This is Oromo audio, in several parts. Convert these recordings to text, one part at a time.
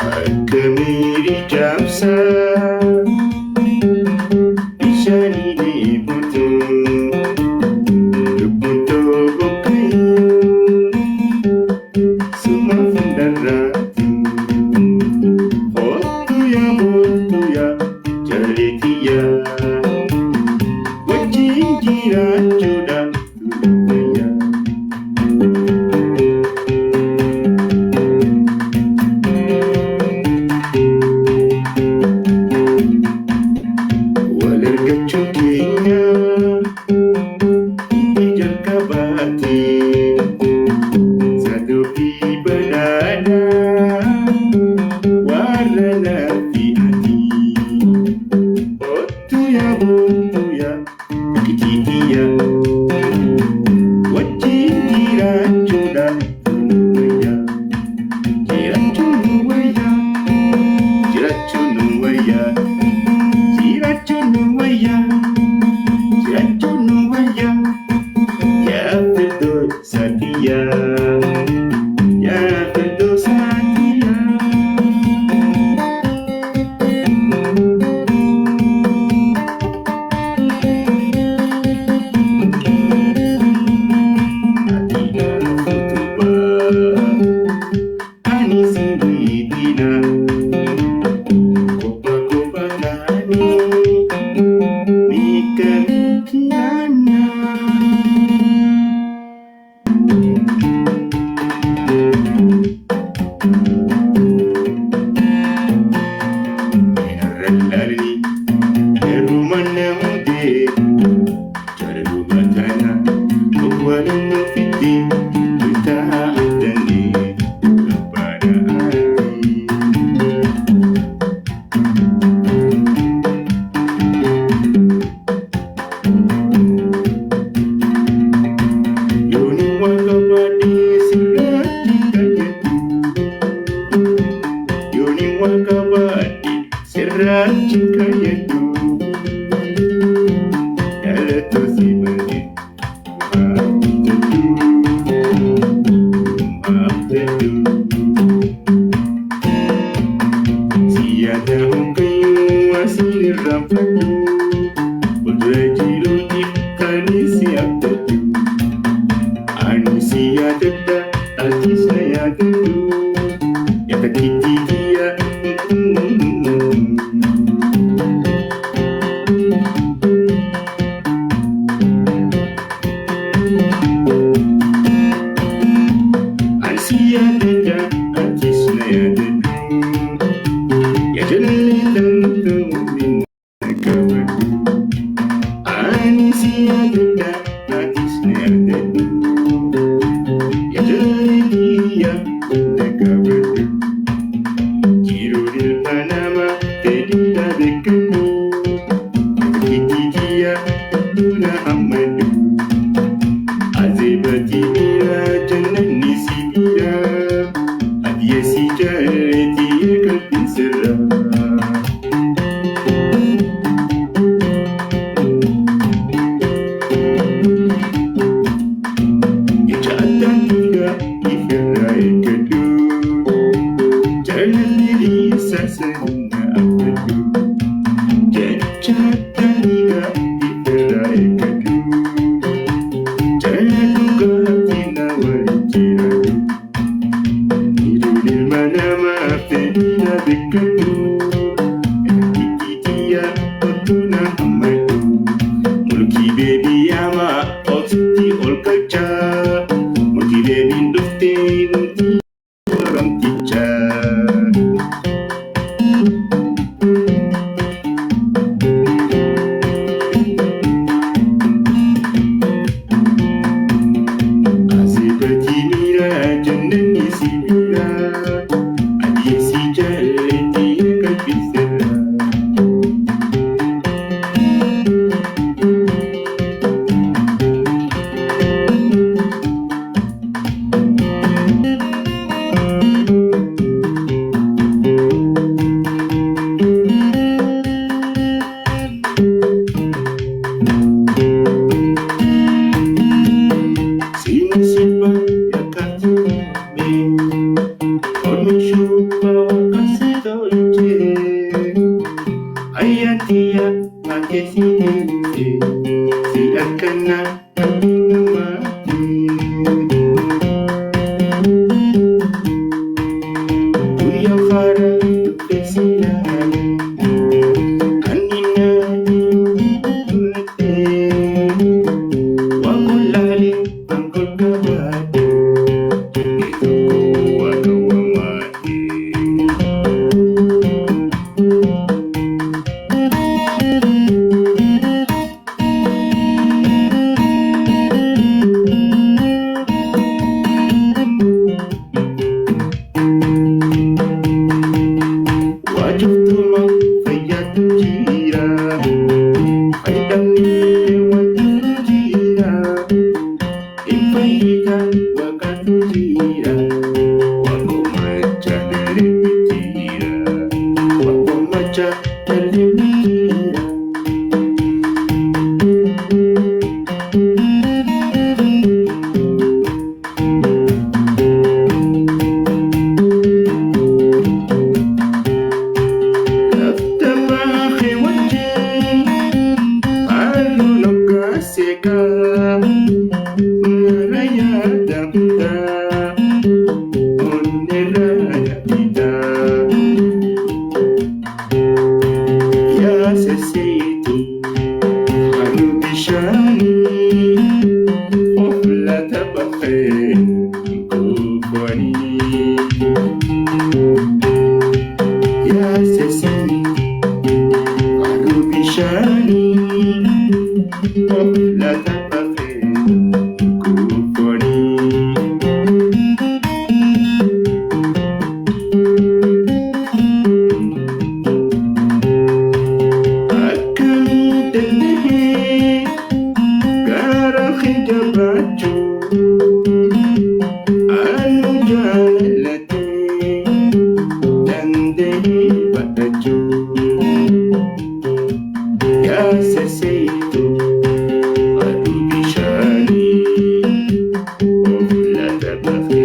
Akka miiri jaamsaa bishaanii dheebotu lubbuun tokko kayyuu suma fundarraatu hoottu yaa jaaletiyyaa wajjin jiraachuudhaaf duudhayyaa. Wal argachuun keenya itti jalqabaate saduu fi badhaadhaa warra naatti ati hoottu yaa kititiyyaa wajjin jiraachuudhaaf duudhayyaa. Jiraachuun nu wayyaa jiraachuun nu wayyaa. Jiraachuun nu wayyaa jiraachuun nu wayyaa yaa firdoosa kiyyaa yaa firdoosa kiyyaa. Ati naaf utubaa ani si miidhina kopha kopha taanee miidhaginaana. Yarrallarri yeruma namudee jaruma tana waliin nu fidee bitaa addanii barbaadanii. Yooni waaqa baadhee sirraatti kayyadu yooni waaqa baadhee sirraatti kayyadu dhalatoo si malee maabdatu si yaada hunkayyuu asiin irraanfatu fuuldura jiruutiif kan si abdatu. Ani si yaadadha atis na yaadadhu yaada kititiyyaa. Ani si yaadadha atis na yaadadhu yaada leellantuu na qabadhu. Ani si yaadadha atis na yaadadhu yaada leelliyaa na qabadhu. Jiruun ilma namaa fedhiidhaa beekadhu kititiyyaa hedduu na hammadu. Azeebati biraa jannanni si biraa adiya si jaalatee qalbiin sirraa. Ija addaan dhiigaa ifirraa eeggadhu jaalalli dhiisaa sana abdadhu. Jecha addaan dhiigaa ifirraa eeggadhu jaalala dhugaatii na waliin jiraadhu. Jiruun ilma namaa fedhiidhaa beekadhu yaada kititiyyaa hedduu na hammadu. Mulkii beebii yaamaa ooltutti ol galchaa mulkii beebiin dhuftee nuti ramtichaa. Azeebati biraa jannanni si biraa adiya si jaalatee qalbiin sirraa. Boni Ya sesi Arubishani La tapafe Kuponi Akami tendehe Gara khijabacho Anu jalalate Tendehe batacho Ya seseitu Arubishani La tapafe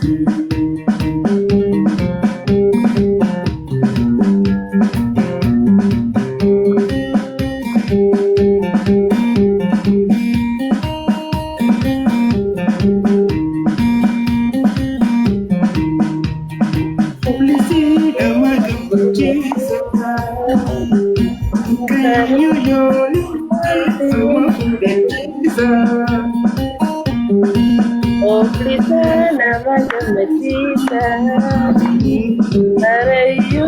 Can you know Oh, please, never get me, you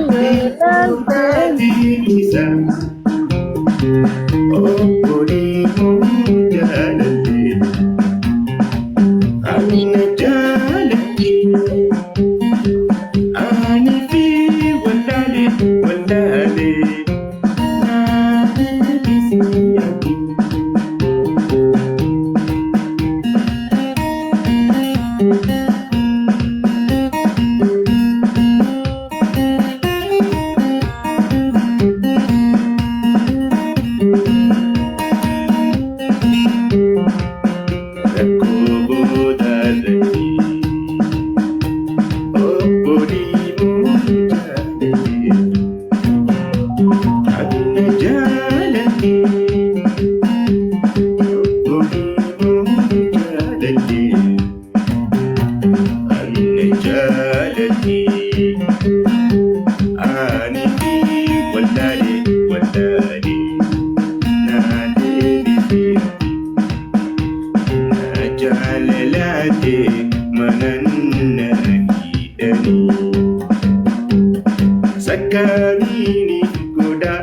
Sakanini kuda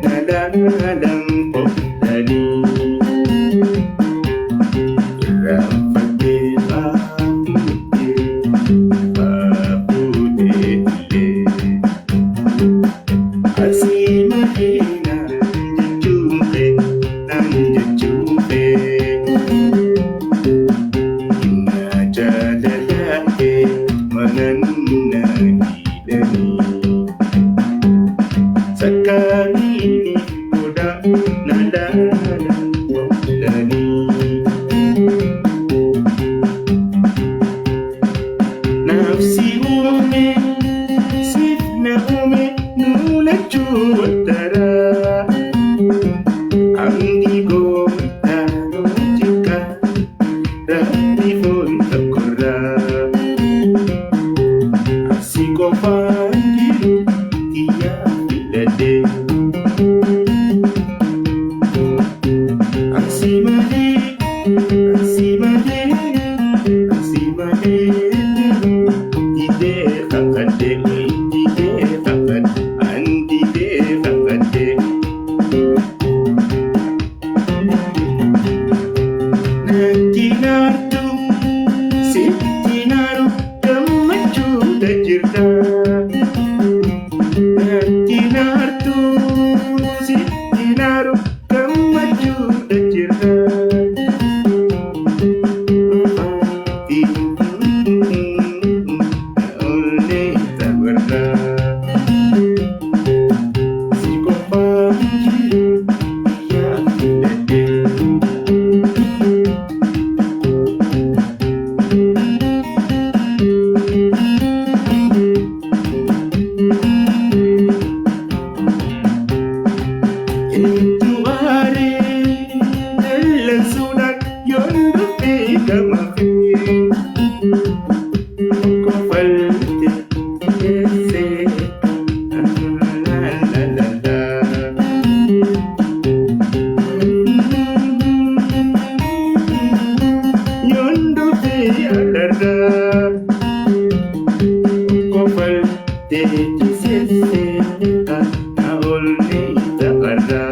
nadang podani Rafate papute Asimahina jumpe Inajadalake mananani Sakanini kuda nadang podani Nafsi ume sifna ume nula chuwatara Andigo tano jika Rati fon takura Asiko pangiru Iya filade Asimade Asimade Asimade Ide kakade Ide kakade Andide kakade Nantinartu Sitinaru Kamachu dajirta Nantinartu Sitinaru Kamachu dajirta Oleh tabarna Sikopanji Ya filade Entuare nella sudat yondo pega mafe Kofalte ese la la la la Yondo pe alarda Kofalte ese Olne tabarra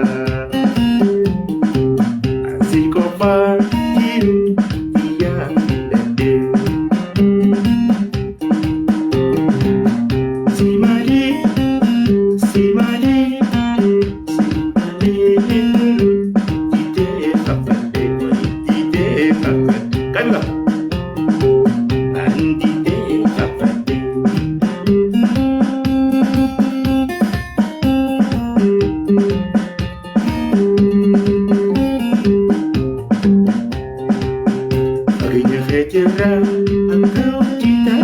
Asiko pagiru Iya filade Simale Simale Simale Ide kakade Ide kakade Kami ba? Andide kakade Akhirnya kejera Engkau cita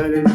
يعني